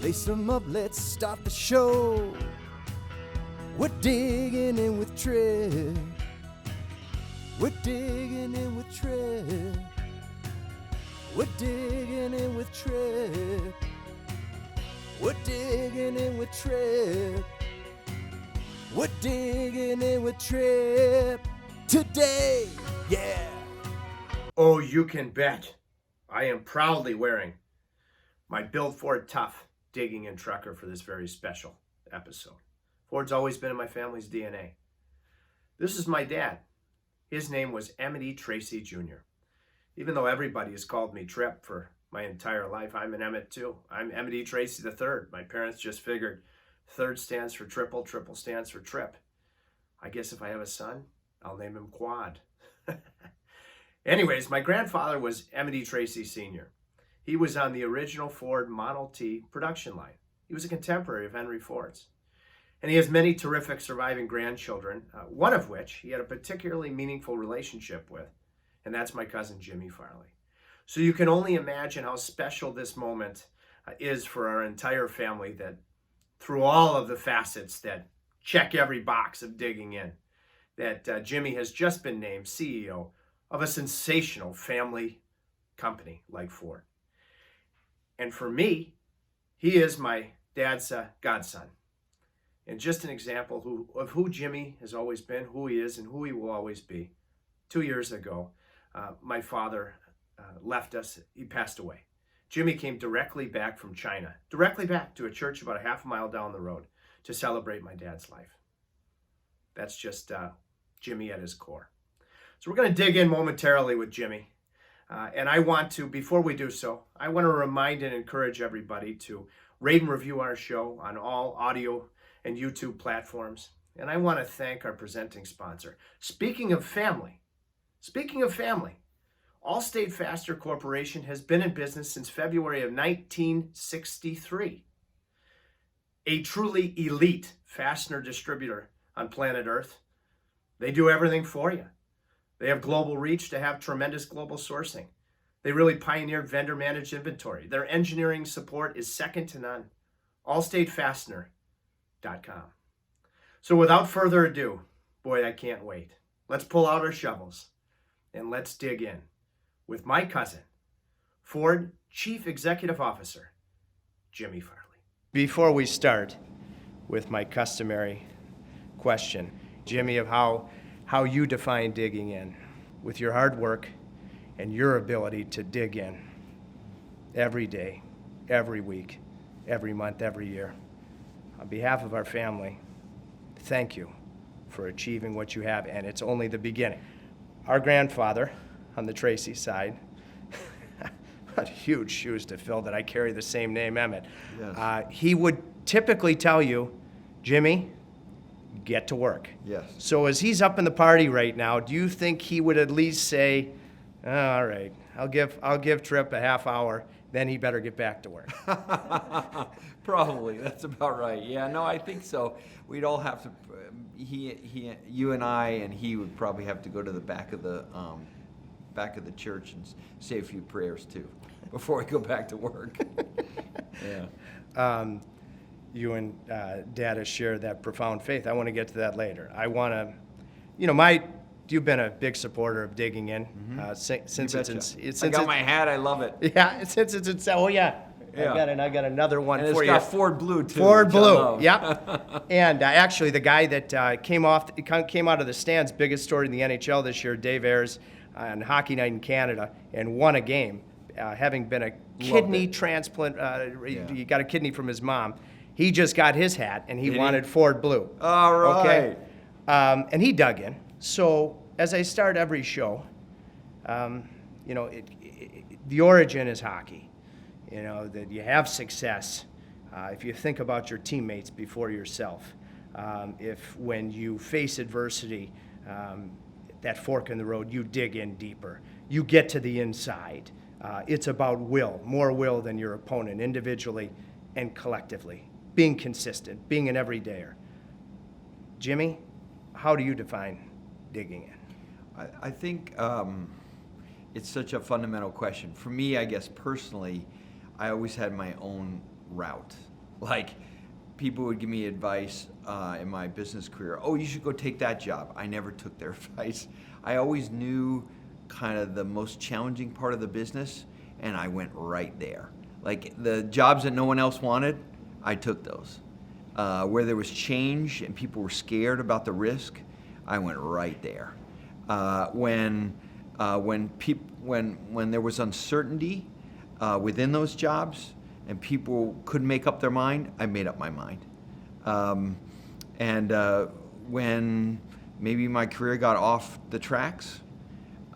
Lace 'em up, let's start the show. We're digging in with Tripp. We're digging in with Tripp. We're digging in with Tripp. We're digging in with Tripp. We're digging in with Tripp today, yeah. Oh, you can bet. I am proudly wearing my Build Ford Tough digging in trucker for this very special episode. Ford's always been in my family's DNA. This is my dad. His name was Emmett Tracy Jr. Even though everybody has called me Tripp for my entire life, I'm an Emmett too. I'm Emmett Tracy III. My parents just figured third stands for triple, triple stands for Tripp. I guess if I have a son, I'll name him Quad. Anyways, my grandfather was Emmett Tracy Sr. He was on the original Ford Model T production line. He was a contemporary of Henry Ford's. And he has many terrific surviving grandchildren, one of which he had a particularly meaningful relationship with, and that's my cousin Jimmy Farley. So you can only imagine how special this moment is for our entire family, that through all of the facets that check every box of digging in, that Jimmy has just been named CEO of a sensational family company like Ford. And for me, he is my dad's godson. And just an example of who Jimmy has always been, who he is, and who he will always be. 2 years ago, my father left us. He passed away. Jimmy came directly back from China, directly back to a church about a half a mile down the road to celebrate my dad's life. That's just Jimmy at his core. So we're going to dig in momentarily with Jimmy. And I want to, before we do so, I want to remind and encourage everybody to rate and review our show on all audio and YouTube platforms. And I want to thank our presenting sponsor. Speaking of family, Allstate Faster Corporation has been in business since February of 1963. A truly elite fastener distributor on planet Earth. They do everything for you. They have global reach to have tremendous global sourcing. They really pioneered vendor-managed inventory. Their engineering support is second to none. AllStateFastener.com. So without further ado, boy, I can't wait. Let's pull out our shovels and let's dig in with my cousin, Ford Chief Executive Officer, Jimmy Farley. Before we start with my customary question, Jimmy, of how you define digging in, with your hard work and your ability to dig in every day, every week, every month, every year. On behalf of our family, thank you for achieving what you have, and it's only the beginning. Our grandfather on the Tracy side, what huge shoes to fill that I carry the same name, Emmett. Yes. He would typically tell you, Jimmy, get to work. Yes. So as he's up in the party right now, do you think he would at least say, all right, I'll give Tripp a half hour, then he better get back to work? Probably, that's about right. Yeah, no, I think so. We'd all have to. You and I, and he would probably have to go to the back of the church and say a few prayers too before we go back to work. Yeah. You and Dad have shared that profound faith. I want to get to that later. I want to, you've been a big supporter of digging in since I got my hat. I love it. Yeah, since it's oh yeah. Yeah. I got another one and for it's you. got Ford Blue too. Ford Blue. Yep. And actually, the guy that came out of the stands, biggest story in the NHL this year, Dave Ayres, on Hockey Night in Canada, and won a game, having been a kidney transplant. He got a kidney from his mom. He just got his hat, and he wanted Ford Blue. All right. Okay. And he dug in. So as I start every show, the origin is hockey. That you have success if you think about your teammates before yourself. If when you face adversity, that fork in the road, you dig in deeper. You get to the inside. It's about will, more will than your opponent, individually and collectively. Being consistent, being an everydayer. Jimmy, how do you define digging in? I think it's such a fundamental question. For me, I guess personally, I always had my own route. Like, people would give me advice in my business career. Oh, you should go take that job. I never took their advice. I always knew kind of the most challenging part of the business, and I went right there. Like, the jobs that no one else wanted, I took those. Where there was change and people were scared about the risk, I went right there. When there was uncertainty within those jobs and people couldn't make up their mind, I made up my mind. When maybe my career got off the tracks,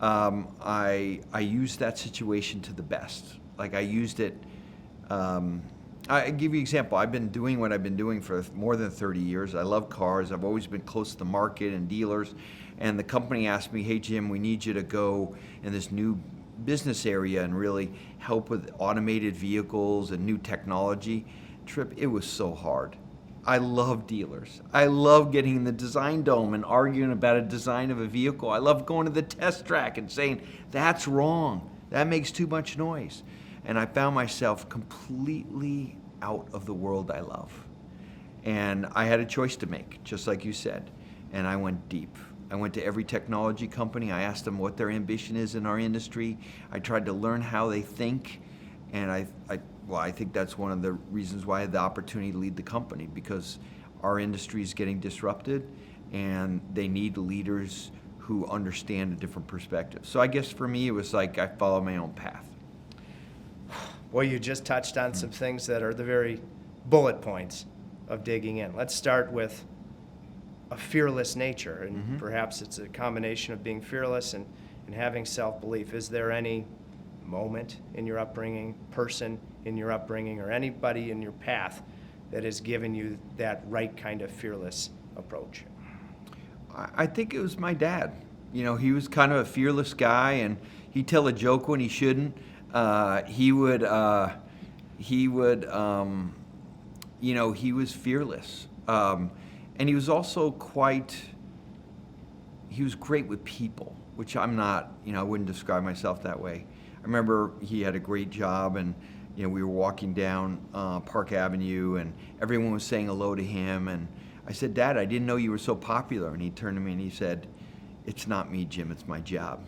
I used that situation to the best. Like, I used it. I give you an example. I've been doing what I've been doing for more than 30 years. I love cars. I've always been close to the market and dealers. And the company asked me, hey, Jim, we need you to go in this new business area and really help with automated vehicles and new technology. Tripp, it was so hard. I love dealers. I love getting in the design dome and arguing about a design of a vehicle. I love going to the test track and saying, that's wrong. That makes too much noise. And I found myself completely out of the world I love. And I had a choice to make, just like you said. And I went deep. I went to every technology company. I asked them what their ambition is in our industry. I tried to learn how they think. And I think that's one of the reasons why I had the opportunity to lead the company, because our industry is getting disrupted and they need leaders who understand a different perspective. So I guess for me, it was like I followed my own path. Well, you just touched on some things that are the very bullet points of digging in. Let's start with a fearless nature, and perhaps it's a combination of being fearless and having self-belief. Is there any moment in your upbringing, person in your upbringing, or anybody in your path that has given you that right kind of fearless approach? I think it was my dad. You know, he was kind of a fearless guy, and he'd tell a joke when he shouldn't. He was fearless. And he was also he was great with people, which I'm not, I wouldn't describe myself that way. I remember he had a great job, and, we were walking down Park Avenue, and everyone was saying hello to him. And I said, Dad, I didn't know you were so popular. And he turned to me and he said, it's not me, Jim, it's my job.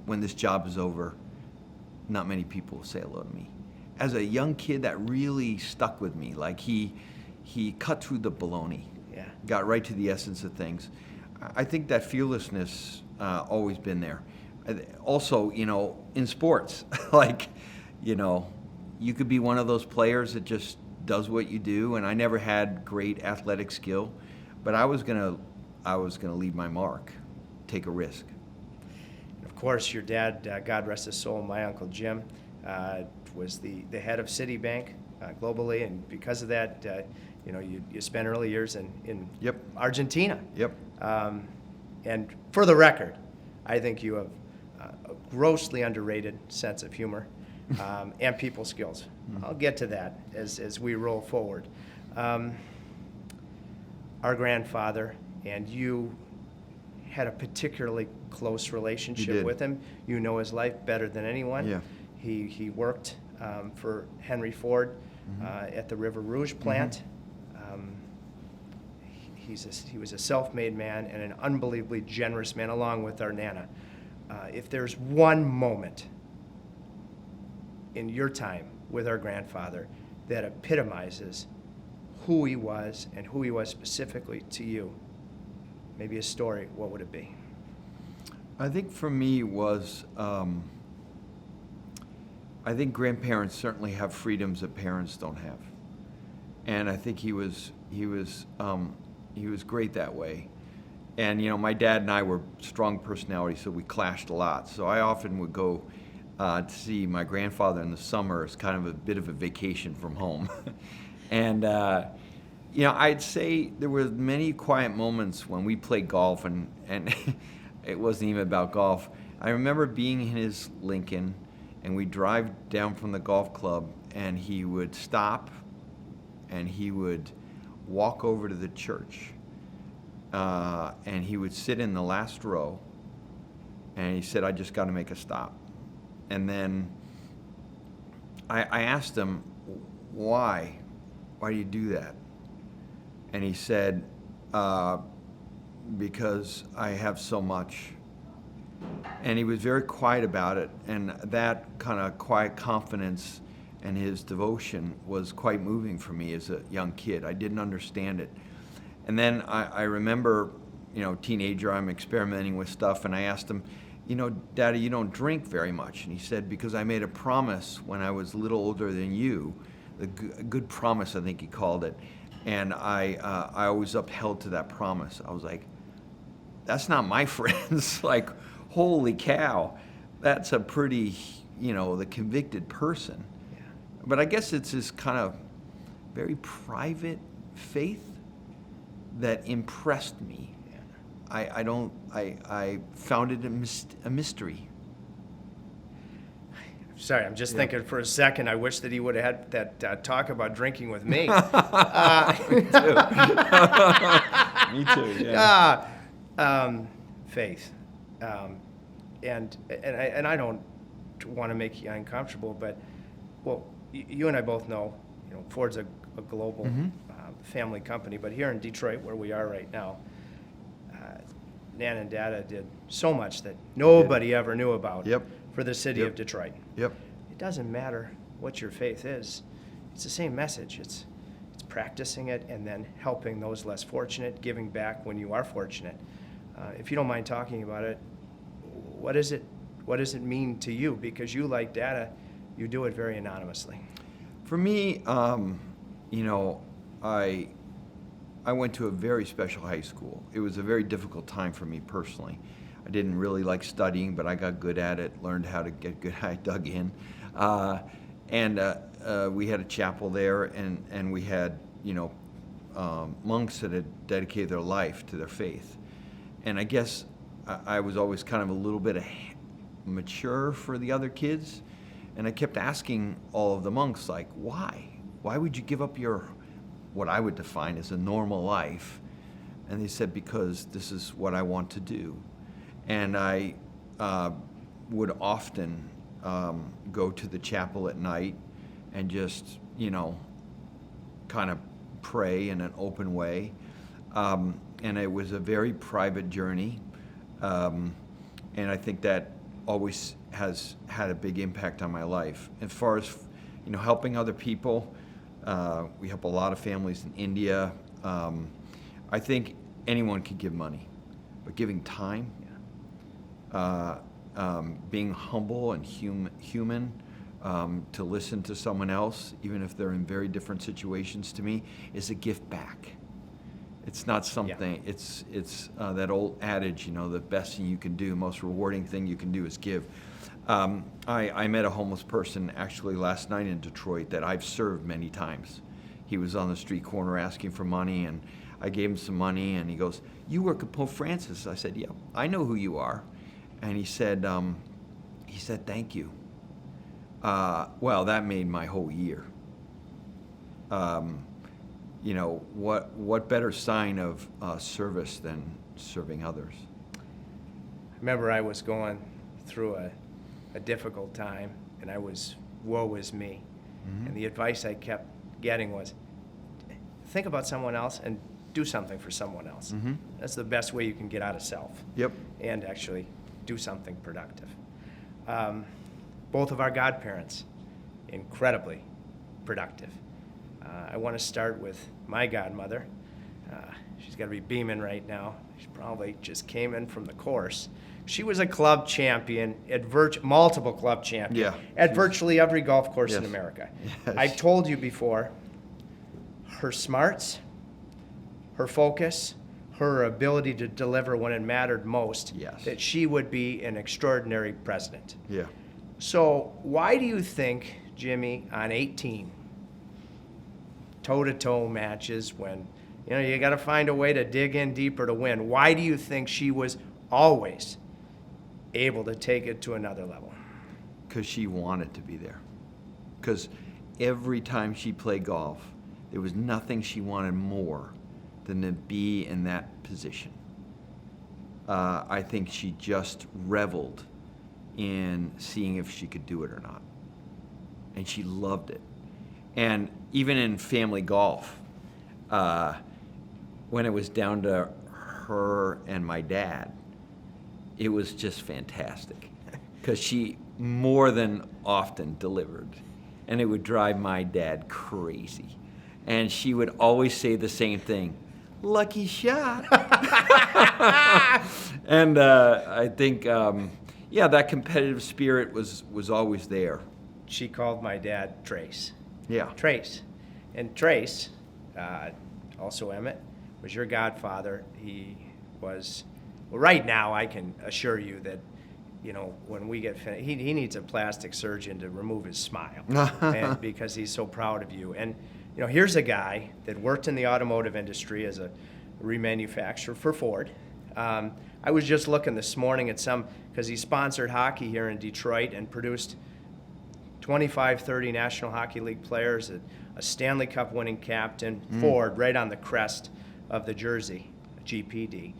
When this job is over, not many people will say hello to me. As a young kid, that really stuck with me. Like, he cut through the baloney, got right to the essence of things. I think that fearlessness always been there. Also, in sports, like, you could be one of those players that just does what you do, and I never had great athletic skill, but I was gonna leave my mark, take a risk. Of course, your dad, God rest his soul, my Uncle Jim, was the head of Citibank globally, and because of that, you spent early years in Argentina. Yep. And for the record, I think you have a grossly underrated sense of humor and people skills. I'll get to that as we roll forward. Our grandfather and you had a particularly close relationship with him. You know his life better than anyone. Yeah. He worked for Henry Ford at the River Rouge plant. He was a self-made man and an unbelievably generous man, along with our Nana. If there's one moment in your time with our grandfather that epitomizes who he was and who he was specifically to you, maybe a story, what would it be? I think for me was, I think grandparents certainly have freedoms that parents don't have. And I think he was great that way. And, my dad and I were strong personalities, so we clashed a lot. So I often would go to see my grandfather in the summer as kind of a bit of a vacation from home. And, I'd say there were many quiet moments when we played golf, and it wasn't even about golf. I remember being in his Lincoln, and we'd drive down from the golf club, and he would stop, and he would walk over to the church. And he would sit in the last row, and he said, I just got to make a stop. And then I asked him, why? why do you do that? And he said, because I have so much. And he was very quiet about it, and that kind of quiet confidence and his devotion was quite moving for me as a young kid. I didn't understand it. And then I remember, teenager, I'm experimenting with stuff, and I asked him, Daddy, you don't drink very much. And he said, because I made a promise when I was a little older than you, a good promise, I think he called it, and I always upheld to that promise. I was like, that's not my friends. Like, holy cow, that's a pretty, the convicted person. Yeah. But I guess it's this kind of very private faith that impressed me. Yeah. I found it a mystery. Sorry, I'm just thinking for a second, I wish that he would have had that talk about drinking with me. Me too. Me too, yeah. Faith. And I don't want to make you uncomfortable, but, well, you and I both know, Ford's a global family company, but here in Detroit, where we are right now, Nan and Dada did so much that nobody ever knew about for the city of Detroit. Yep. It doesn't matter what your faith is. It's the same message. It's practicing it and then helping those less fortunate, giving back when you are fortunate. If you don't mind talking about it, what does it mean to you? Because you, like Dada, you do it very anonymously. For me, I went to a very special high school. It was a very difficult time for me personally. I didn't really like studying, but I got good at it, learned how to get good. I dug in. We had a chapel there, and we had, monks that had dedicated their life to their faith. And I guess I was always kind of a little bit mature for the other kids. And I kept asking all of the monks, like, why? Why would you give up what I would define as a normal life? And they said, because this is what I want to do. And I would often go to the chapel at night and just, kind of pray in an open way. And it was a very private journey. And I think that always has had a big impact on my life. As far as, helping other people, we help a lot of families in India. I think anyone can give money, but giving time, being humble and human, to listen to someone else, even if they're in very different situations to me, is a gift back. It's not something, it's that old adage, the best thing you can do, most rewarding thing you can do is give. I met a homeless person actually last night in Detroit that I've served many times. He was on the street corner asking for money, and I gave him some money, and he goes, "You work at Pope Francis?" I said, "Yeah, I know who you are." And he said, "Thank you." Well, that made my whole year. What better sign of service than serving others? I remember I was going through a difficult time, and woe is me. Mm-hmm. And the advice I kept getting was, think about someone else and do something for someone else. Mm-hmm. That's the best way you can get out of self. Yep. And actually do something productive. Both of our godparents, incredibly productive. I want to start with my godmother. She's got to be beaming right now. She probably just came in from the course. She was a club champion, multiple club champion, at virtually every golf course in America. Yes. I've told you before, her smarts, her focus, her ability to deliver when it mattered most, that she would be an extraordinary president. Yeah. So why do you think, Jimmy, on 18, toe-to-toe matches when, you got to find a way to dig in deeper to win, why do you think she was always able to take it to another level? Because she wanted to be there. Because every time she played golf, there was nothing she wanted more than to be in that position. I think she just reveled in seeing if she could do it or not. And she loved it. And even in family golf, when it was down to her and my dad, it was just fantastic because she more than often delivered, and it would drive my dad crazy. And she would always say the same thing, "Lucky shot." And I think, that competitive spirit was always there. She called my dad Trace. Yeah. Trace. And Trace, also Emmett, was your godfather. He was, well, right now I can assure you that, when we get finished, he needs a plastic surgeon to remove his smile and because he's so proud of you. And, here's a guy that worked in the automotive industry as a remanufacturer for Ford. I was just looking this morning at because he sponsored hockey here in Detroit and produced 25, 30 National Hockey League players, a Stanley Cup winning captain, Ford, right on the crest of the jersey, GPD.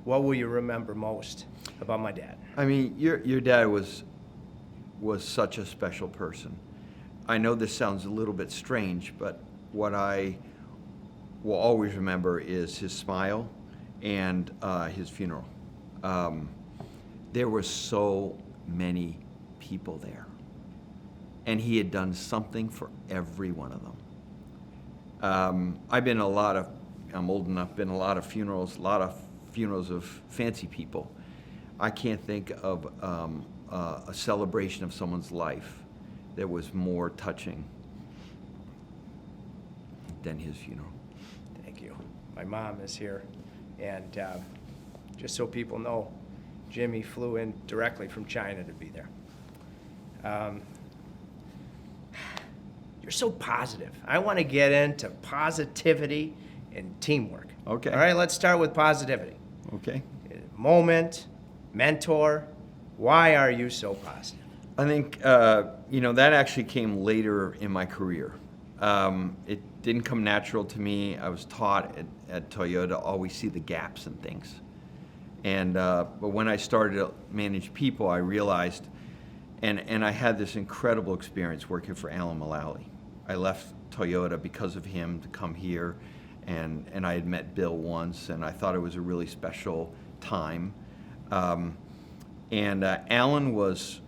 What will you remember most about my dad? I mean, your dad was such a special person. I know this sounds a little bit strange, but what I will always remember is his smile and his funeral. There were so many people there, and he had done something for every one of them. I've been I'm old enough, been a lot of funerals of fancy people. I can't think of a celebration of someone's life that was more touching than his funeral. Thank you. My mom is here, and just so people know, Jimmy flew in directly from China to be there. You're so positive. I want to get into positivity and teamwork. Okay. All right, let's start with positivity. Okay. Moment, mentor, why are you so positive? I think, that actually came later in my career. It didn't come natural to me. I was taught at Toyota to always see the gaps in things. And but when I started to manage people, I realized, and I had this incredible experience working for Alan Mullally. I left Toyota because of him to come here, and I had met Bill once, and I thought it was a really special time. Alan was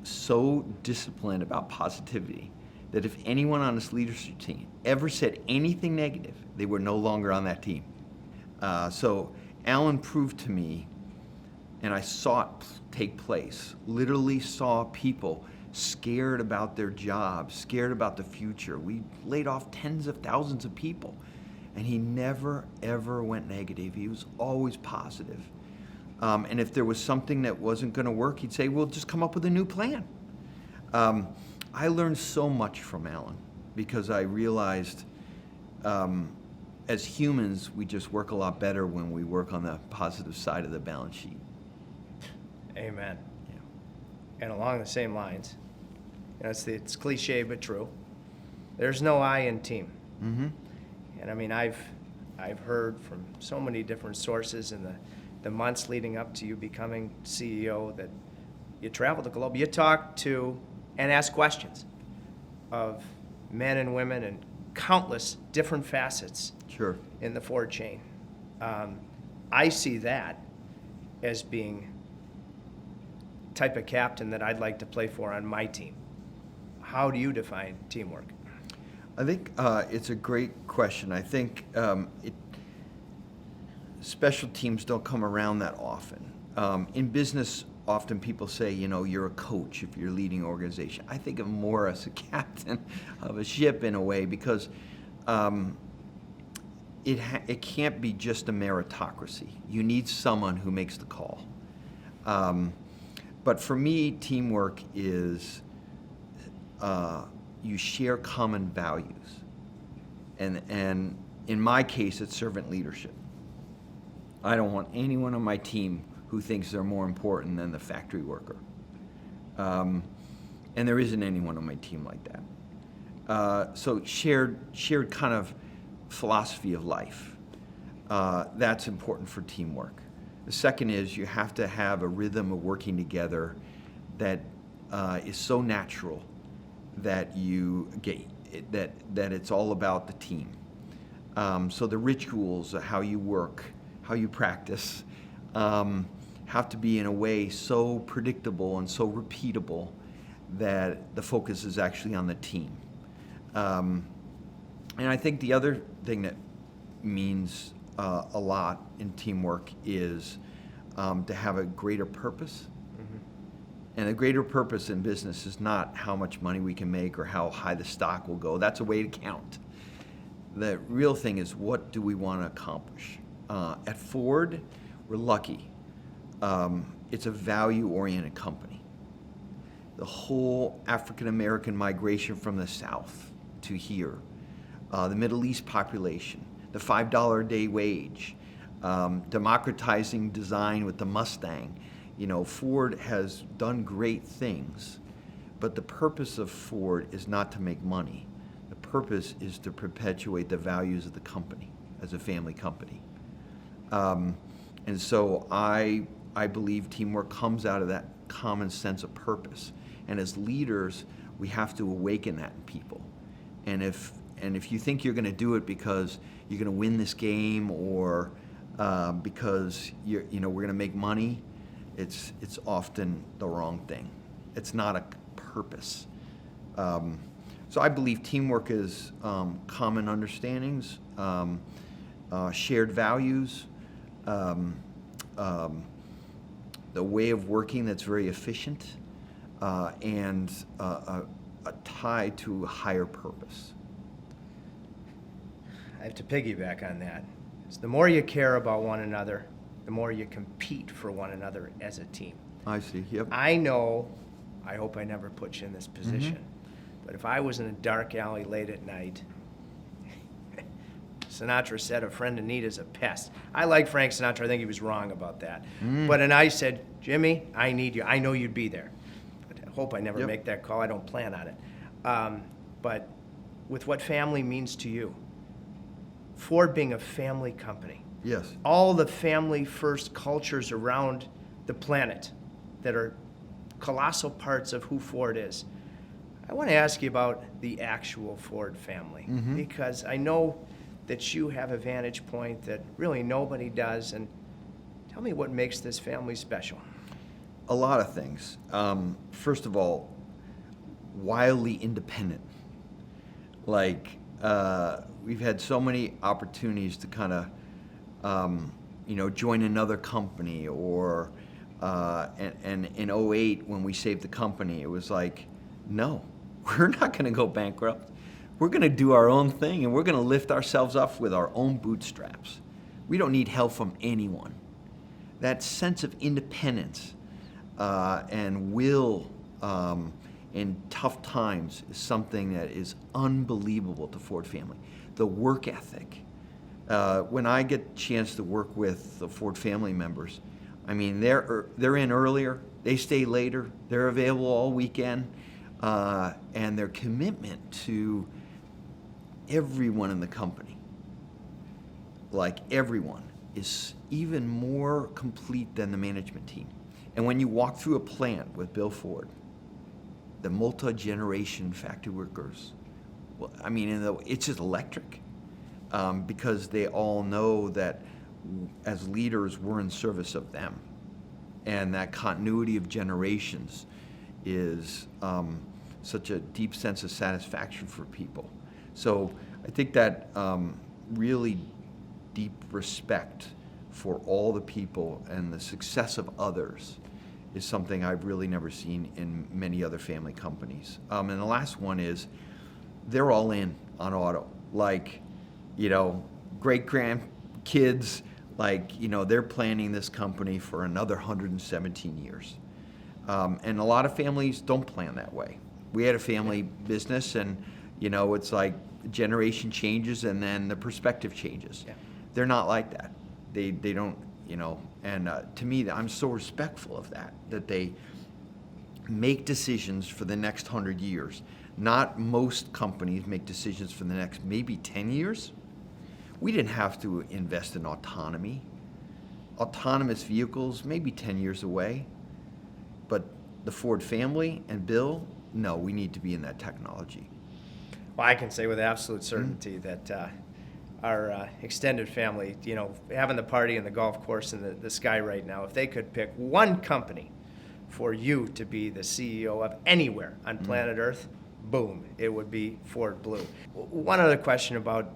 so disciplined about positivity that if anyone on his leadership team ever said anything negative, they were no longer on that team. So Alan proved to me, and I saw it take place, literally saw people scared about their jobs, scared about the future. We laid off tens of thousands of people, and he never, ever went negative. He was always positive. And if there was something that wasn't going to work, he'd say, "We'll just come up with a new plan." I learned so much from Alan because I realized as humans, we just work a lot better when we work on the positive side of the balance sheet. Amen. Yeah. And along the same lines, it's cliche but true. There's no I in team. Mm-hmm. And I mean, I've heard from so many different sources in the months leading up to you becoming CEO that you travel the globe, you talk to and ask questions of men and women and countless different facets Sure. in the Ford chain. I see that as being type of captain that I'd like to play for on my team. How do you define teamwork? I think it's a great question. I think special teams don't come around that often. In business, often people say, you're a coach if you're leading an organization. I think of more as a captain of a ship in a way because it can't be just a meritocracy. You need someone who makes the call. But for me, teamwork is you share common values. And in my case, it's servant leadership. I don't want anyone on my team who thinks they're more important than the factory worker. And there isn't anyone on my team like that. So shared kind of philosophy of life. That's important for teamwork. The second is you have to have a rhythm of working together that is so natural that you get that it's all about the team. So the rituals, how you work, how you practice, have to be in a way so predictable and so repeatable that the focus is actually on the team. And I think the other thing that means a lot in teamwork is to have a greater purpose. And a greater purpose in business is not how much money we can make or how high the stock will go. That's a way to count. The real thing is, what do we want to accomplish? At Ford, we're lucky. It's a value-oriented company. The whole African-American migration from the South to here, the Middle East population, the $5 a day wage, democratizing design with the Mustang. You know, Ford has done great things, but the purpose of Ford is not to make money. The purpose is to perpetuate the values of the company as a family company. And so I believe teamwork comes out of that common sense of purpose. And as leaders, we have to awaken that in people. And if you think you're going to do it because you're going to win this game or because we're going to make money, it's often the wrong thing. It's not a purpose. So I believe teamwork is common understandings, shared values, the way of working that's very efficient, and a tie to a higher purpose. I have to piggyback on that. So the more you care about one another, the more you compete for one another as a team. I see, yep. I know, I hope I never put you in this position, but if I was in a dark alley late at night, Sinatra said a friend in need is a pest. I like Frank Sinatra. I think he was wrong about that. And I said, Jimmy, I need you. I know you'd be there. But I hope I never make that call. I don't plan on it. But with what family means to you, Ford being a family company, Yes. all the family first cultures around the planet that are colossal parts of who Ford is. I want to ask you about the actual Ford family, because I know that you have a vantage point that really nobody does. And tell me what makes this family special. A lot of things. First of all, wildly independent. Like, we've had so many opportunities to kind of, join another company, or and in 2008 when we saved the company, it was like, no, we're not going to go bankrupt. We're going to do our own thing, and we're going to lift ourselves up with our own bootstraps. We don't need help from anyone. That sense of independence and will in tough times is something that is unbelievable to Ford family. The work ethic. When I get a chance to work with the Ford family members, I mean, they're in earlier, they stay later, they're available all weekend, and their commitment to everyone in the company, like everyone, is even more complete than the management team. And when you walk through a plant with Bill Ford, the multi-generation factory workers, well, I mean, it's just electric, because they all know that as leaders, we're in service of them. And that continuity of generations is such a deep sense of satisfaction for people. So I think that really deep respect for all the people and the success of others is something I've really never seen in many other family companies. And the last one is they're all in on auto. Like, great grandkids, they're planning this company for another 117 years. And a lot of families don't plan that way. We had a family business, and it's like generation changes and then the perspective changes. Yeah. They're not like that. They don't, and to me, I'm so respectful of that they make decisions for the next 100 years. Not most companies make decisions for the next maybe 10 years. We didn't have to invest in autonomy. Autonomous vehicles, maybe 10 years away. But the Ford family and Bill, no, we need to be in that technology. Well, I can say with absolute certainty that our extended family, having the party and the golf course in the sky right now, if they could pick one company for you to be the CEO of anywhere on planet Earth, boom, it would be Ford Blue. One other question about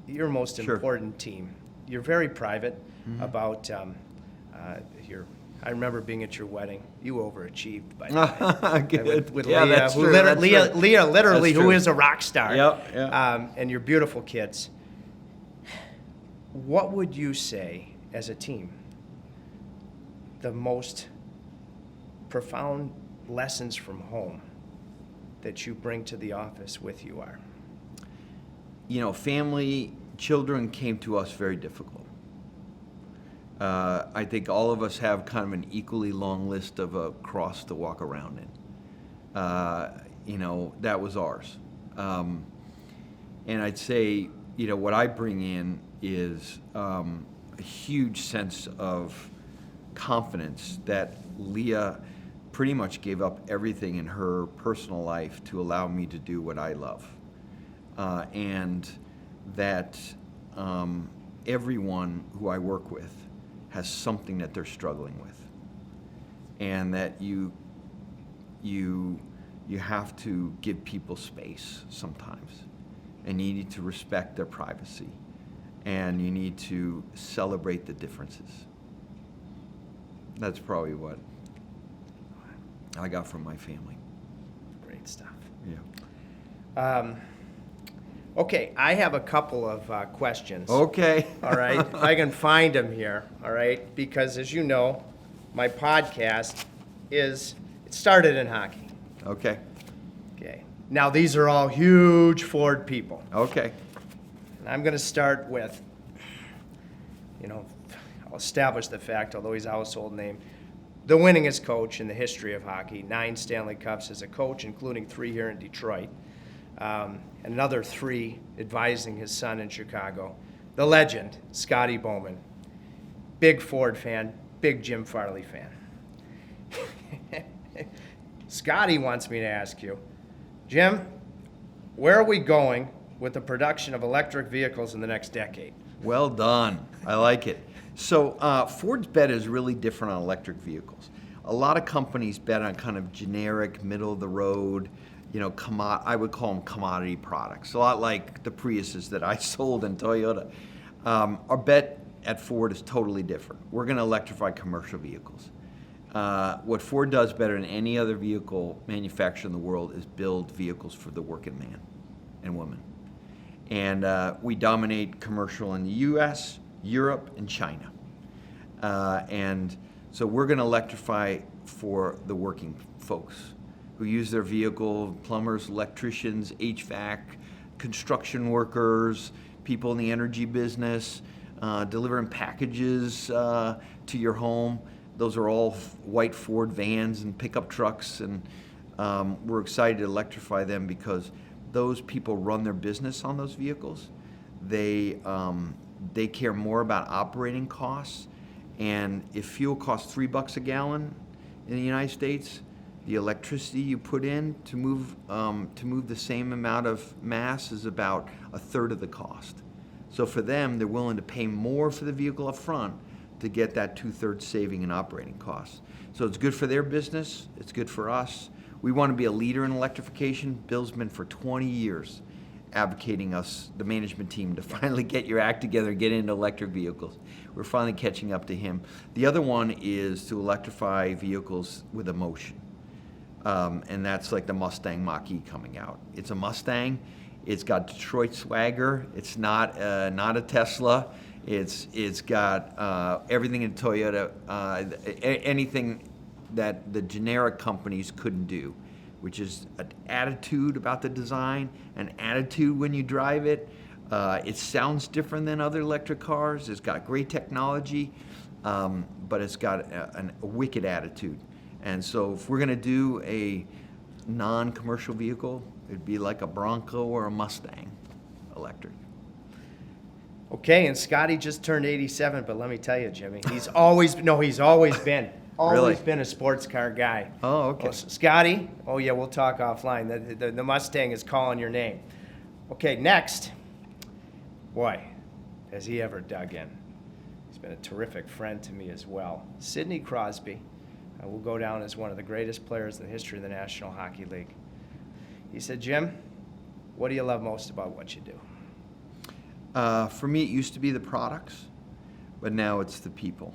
your most important team. You're very private about I remember being at your wedding. You overachieved by the way. Good. With Yeah, Leah, that's who true, that's true. Leah literally, That's who true. is a rock star. Yep, yep. And your beautiful kids. What would you say as a team the most profound lessons from home that you bring to the office with you are? Family, children came to us very difficult. I think all of us have kind of an equally long list of a cross to walk around in. That was ours. And I'd say, what I bring in is a huge sense of confidence that Leah pretty much gave up everything in her personal life to allow me to do what I love. And that everyone who I work with has something that they're struggling with, and that you have to give people space sometimes, and you need to respect their privacy, and you need to celebrate the differences. That's probably what I got from my family. Great stuff. Yeah. Okay, I have a couple of questions. Okay. All right, if I can find them here, all right? Because as you know, my podcast it started in hockey. Okay. Okay. Now, these are all huge Ford people. Okay. And I'm going to start with, I'll establish the fact, although he's a household name, the winningest coach in the history of hockey, 9 Stanley Cups as a coach, including 3 here in Detroit. And another 3 advising his son in Chicago. The legend, Scotty Bowman. Big Ford fan, big Jim Farley fan. Scotty wants me to ask you, Jim, where are we going with the production of electric vehicles in the next decade? Well done. I like it. So Ford's bet is really different on electric vehicles. A lot of companies bet on kind of generic, middle of the road, I would call them commodity products, a lot like the Priuses that I sold in Toyota. Our bet at Ford is totally different. We're going to electrify commercial vehicles. What Ford does better than any other vehicle manufacturer in the world is build vehicles for the working man and woman. And we dominate commercial in the US, Europe, and China. And so we're going to electrify for the working folks who use their vehicle, plumbers, electricians, HVAC, construction workers, people in the energy business, delivering packages to your home. Those are all white Ford vans and pickup trucks, and we're excited to electrify them because those people run their business on those vehicles. They care more about operating costs, and if fuel costs $3 a gallon in the United States, the electricity you put in to move the same amount of mass is about a third of the cost. So for them, they're willing to pay more for the vehicle up front to get that 2/3 saving in operating costs. So it's good for their business. It's good for us. We want to be a leader in electrification. Bill's been for 20 years advocating us, the management team, to finally get your act together and get into electric vehicles. We're finally catching up to him. The other one is to electrify vehicles with emotion. And that's like the Mustang Mach-E coming out. It's a Mustang. It's got Detroit swagger. It's not a Tesla. It's got everything in Toyota, anything that the generic companies couldn't do, which is an attitude about the design, an attitude when you drive it. It sounds different than other electric cars. It's got great technology, but it's got a wicked attitude. And so if we're going to do a non-commercial vehicle, it'd be like a Bronco or a Mustang electric. Okay, and Scotty just turned 87, but let me tell you, Jimmy, he's always been Always Really? been a sports car guy. Oh, okay. Oh, Scotty? Oh, yeah, we'll talk offline. The Mustang is calling your name. Okay, next. Boy, has he ever dug in. He's been a terrific friend to me as well. Sidney Crosby will go down as one of the greatest players in the history of the National Hockey League. He said, Jim, what do you love most about what you do? For me, it used to be the products, but now it's the people.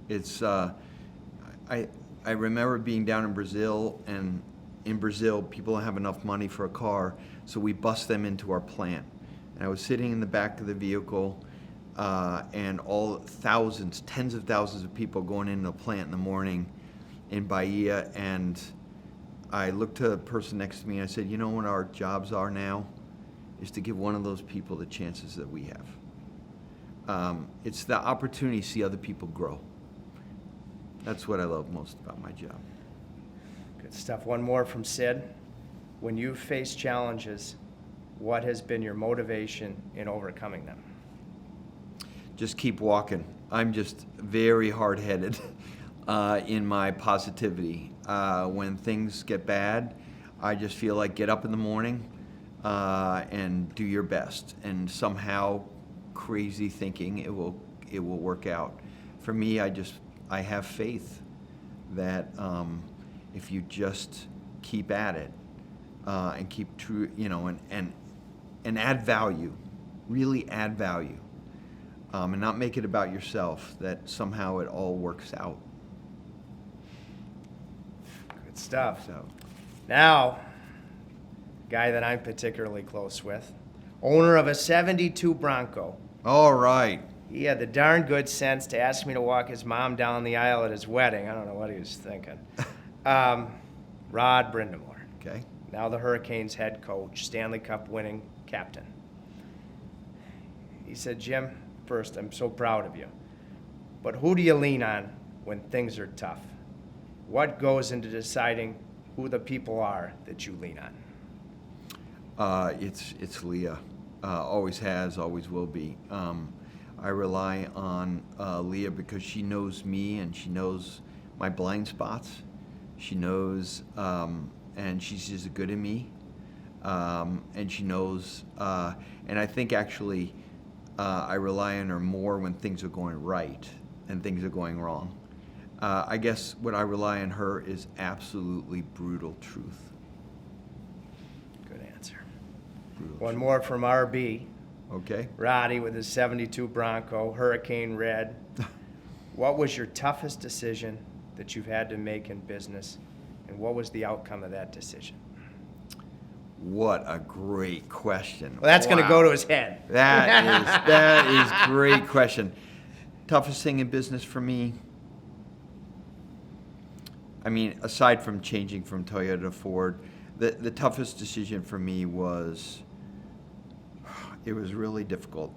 It's I remember being down in Brazil, and in Brazil, people don't have enough money for a car, so we bus them into our plant. And I was sitting in the back of the vehicle, and all thousands, tens of thousands of people going into the plant in the morning in Bahia, and I looked to the person next to me and I said, you know what our jobs are now? Is to give one of those people the chances that we have. It's the opportunity to see other people grow. That's what I love most about my job. Good stuff. One more from Sid. When you face challenges, what has been your motivation in overcoming them? Just keep walking. I'm just very hard-headed in my positivity. When things get bad, I just feel like get up in the morning and do your best. And somehow, crazy thinking, it will work out. For me, I have faith that if you just keep at it and keep true, and add value, really add value, and not make it about yourself, that somehow it all works out. Good stuff. So, Now, guy that I'm particularly close with, owner of a 72 Bronco. all right. He had the darn good sense to ask me to walk his mom down the aisle at his wedding. I don't know what he was thinking. Rod Brindamore. Okay. Now the Hurricanes head coach, Stanley Cup winning captain. He said, Jim, first, I'm so proud of you. But who do you lean on when things are tough? What goes into deciding who the people are that you lean on? It's Leah. Always has, always will be. I rely on Leah because she knows me and she knows my blind spots. She knows, and she's just good at me. And she knows, and I think actually I rely on her more when things are going right and things are going wrong. I guess what I rely on her is absolutely brutal truth. Good answer. Brutal One truth. more from RB. Okay. Roddy with his 72 Bronco, Hurricane Red. What was your toughest decision that you've had to make in business, and what was the outcome of that decision? What a great question. Well, that's going to Wow. go to his head. That is great question. Toughest thing in business for me, I mean, aside from changing from Toyota to Ford, the toughest decision for me was, it was really difficult.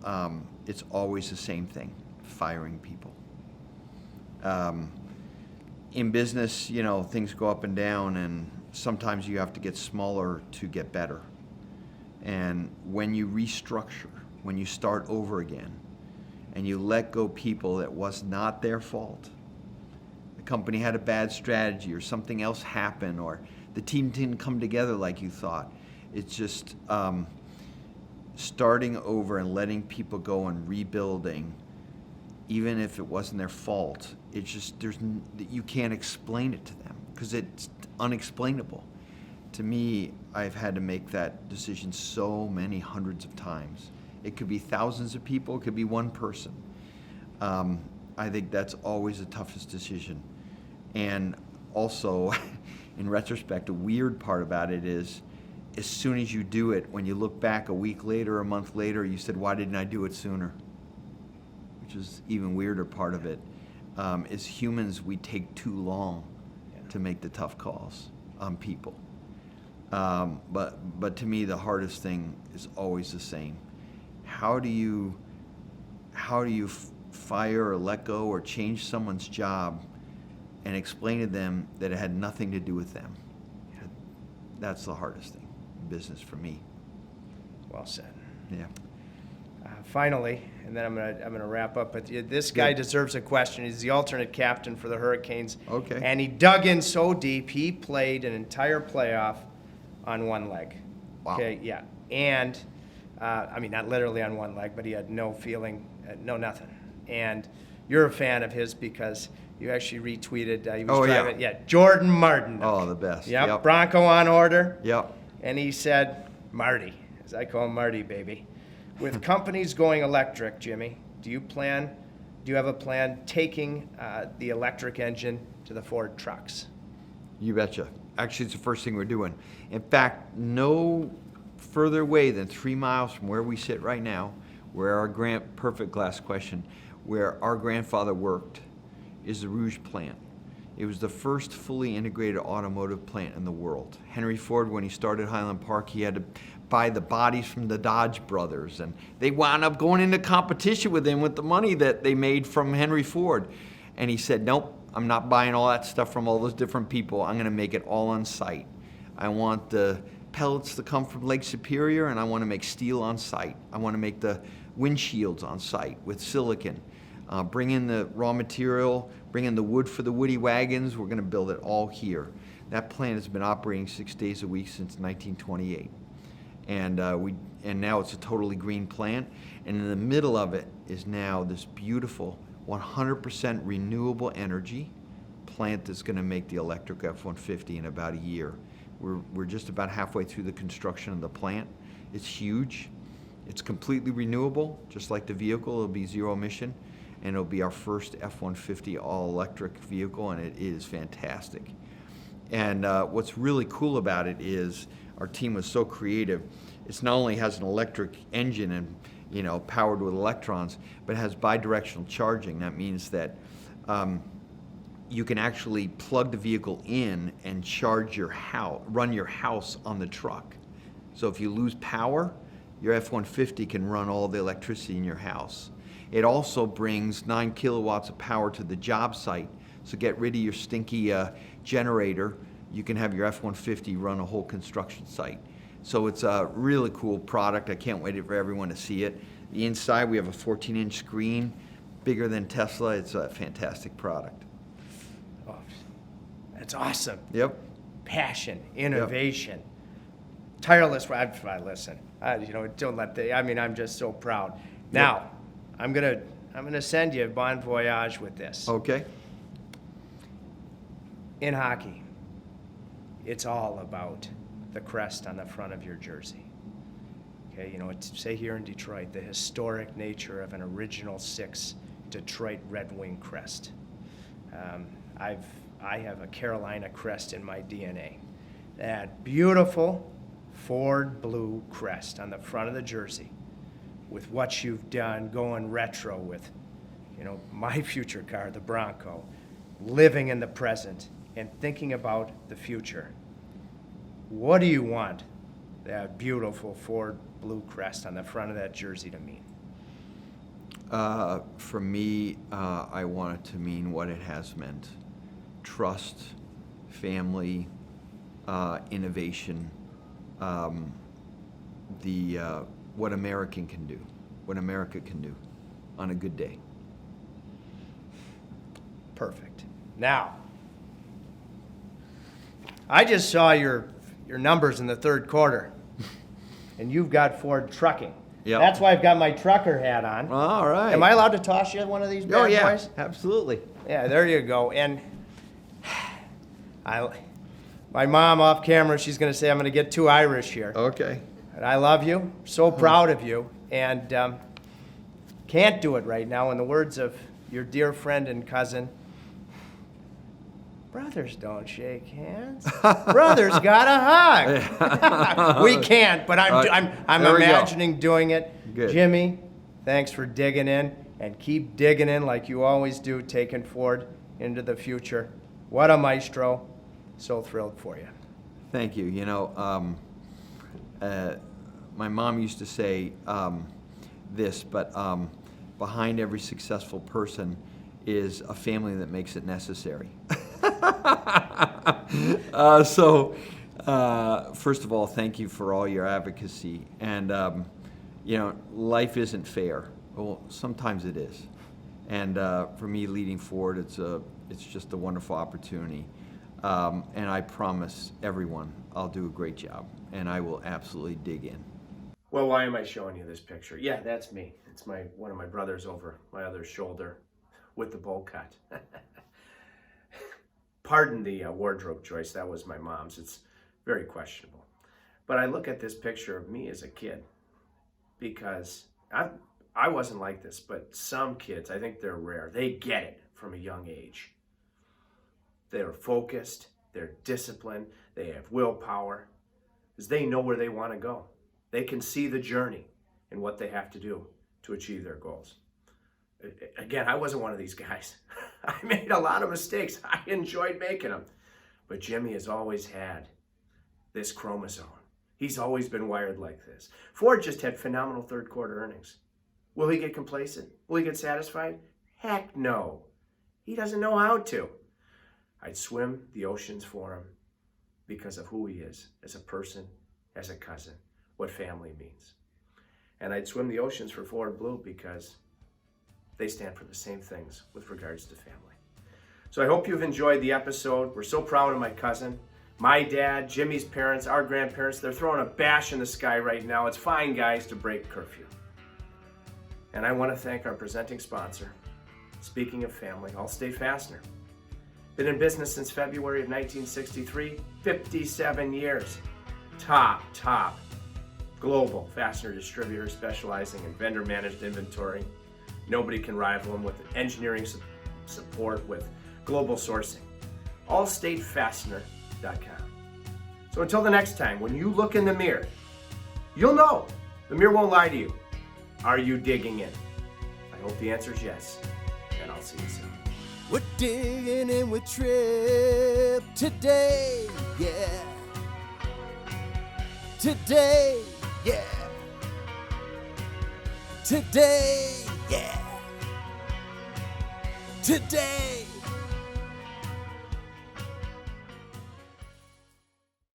It's always the same thing, firing people. In business, things go up and down, and sometimes you have to get smaller to get better. And when you restructure, when you start over again, and you let go people that was not their fault, the company had a bad strategy or something else happened or the team didn't come together like you thought, it's just starting over and letting people go and rebuilding, even if it wasn't their fault. It's just, you can't explain it to them because it's unexplainable. To me, I've had to make that decision so many hundreds of times. It could be thousands of people, it could be one person. I think that's always the toughest decision. And also, in retrospect, a weird part about it is, as soon as you do it, when you look back a week later, a month later, you said, why didn't I do it sooner? Which is even weirder part of it. As humans, we take too long to make the tough calls on people. But to me, the hardest thing is always the same. How do you fire or let go or change someone's job and explain to them that it had nothing to do with them? That's the hardest thing in business for me. Well said. Yeah. finally, and then I'm gonna wrap up. But this guy deserves a question. He's the alternate captain for the Hurricanes. Okay. And he dug in so deep. He played an entire playoff on one leg. Wow. Okay. Yeah. And I mean, not literally on one leg, but he had no feeling, no nothing. And you're a fan of his because you actually retweeted. He was driving. Yeah. Jordan Martin. Oh, the best. Yep. Bronco on order. Yep. And he said, Marty, as I call him Marty, baby. With companies going electric, Jimmy, do you have a plan taking the electric engine to the Ford trucks? You betcha. Actually, it's the first thing we're doing. In fact, no further away than 3 miles from where we sit right now, where our perfect last question, where our grandfather worked, is the Rouge plant. It was the first fully integrated automotive plant in the world. Henry Ford, when he started Highland Park, he had to buy the bodies from the Dodge brothers, and they wound up going into competition with him with the money that they made from Henry Ford. And he said, nope, I'm not buying all that stuff from all those different people. I'm going to make it all on site. I want the pellets to come from Lake Superior, and I want to make steel on site. I want to make the windshields on site with silicon. Bring in the raw material, bring in the wood for the woody wagons. We're going to build it all here. That plant has been operating 6 days a week since 1928. And now it's a totally green plant. And in the middle of it is now this beautiful 100% renewable energy plant that's going to make the electric F-150 in about a year. We're just about halfway through the construction of the plant. It's huge. It's completely renewable, just like the vehicle. It'll be zero emission, and it'll be our first F-150 all-electric vehicle, and it is fantastic. And what's really cool about it is our team was so creative. It not only has an electric engine and powered with electrons, but it has bidirectional charging. That means that you can actually plug the vehicle in and charge your house, run your house on the truck. So if you lose power, your F-150 can run all the electricity in your house. It also brings 9 kilowatts of power to the job site. So get rid of your stinky generator. You can have your F-150 run a whole construction site. So it's a really cool product. I can't wait for everyone to see it. The inside, we have a 14-inch screen, bigger than Tesla. It's a fantastic product. Oh, that's awesome. Yep. Passion, innovation, tireless. Listen, don't let I'm just so proud. Now, I'm gonna send you a bon voyage with this. Okay. In hockey, it's all about the crest on the front of your jersey. Okay, say here in Detroit, the historic nature of an original 6 Detroit Red Wing crest. I have a Carolina crest in my DNA. That beautiful Ford blue crest on the front of the jersey, with what you've done, going retro with, my future car, the Bronco, living in the present and thinking about the future. What do you want that beautiful Ford blue crest on the front of that jersey to mean? For me, I want it to mean what it has meant. Trust, family, innovation, what America can do on a good day. Perfect. Now, I just saw your numbers in the third quarter, and you've got Ford Trucking. Yep. That's why I've got my trucker hat on. All right. Am I allowed to toss you one of these bad boys? Absolutely. Yeah, there you go. And my mom off camera, she's going to say I'm going to get too Irish here. Okay. And I love you, so proud of you, and can't do it right now. In the words of your dear friend and cousin, brothers don't shake hands. Brothers got a hug. We can't, but I'm imagining doing it. Good. Jimmy, thanks for digging in, and keep digging in like you always do, taking Ford into the future. What a maestro. So thrilled for you. Thank you. My mom used to say this, but behind every successful person is a family that makes it necessary. First of all, thank you for all your advocacy. And life isn't fair. Well, sometimes it is. And for me, leading forward, it's just a wonderful opportunity. And I promise everyone I'll do a great job, and I will absolutely dig in. Well, why am I showing you this picture? Yeah, that's me. It's one of my brothers over my other shoulder with the bowl cut. Pardon the wardrobe choice. That was my mom's. It's very questionable. But I look at this picture of me as a kid because I wasn't like this, but some kids, I think they're rare. They get it from a young age. They're focused, they're disciplined, they have willpower, because they know where they want to go. They can see the journey and what they have to do to achieve their goals. Again, I wasn't one of these guys. I made a lot of mistakes. I enjoyed making them. But Jimmy has always had this chromosome. He's always been wired like this. Ford just had phenomenal third quarter earnings. Will he get complacent? Will he get satisfied? Heck no. He doesn't know how to. I'd swim the oceans for him because of who he is as a person, as a cousin, what family means. And I'd swim the oceans for Ford Blue because they stand for the same things with regards to family. So I hope you've enjoyed the episode. We're so proud of my cousin, my dad, Jimmy's parents, our grandparents. They're throwing a bash in the sky right now. It's fine, guys, to break curfew. And I want to thank our presenting sponsor. Speaking of family, Allstate Fastener. Been in business since February of 1963, 57 years. Top global fastener distributor specializing in vendor-managed inventory. Nobody can rival them with engineering support, with global sourcing. AllStateFastener.com. So until the next time, when you look in the mirror, you'll know. The mirror won't lie to you. Are you digging in? I hope the answer is yes, and I'll see you soon. We're digging in with Tripp today, yeah. Today, yeah. Today, yeah. Today.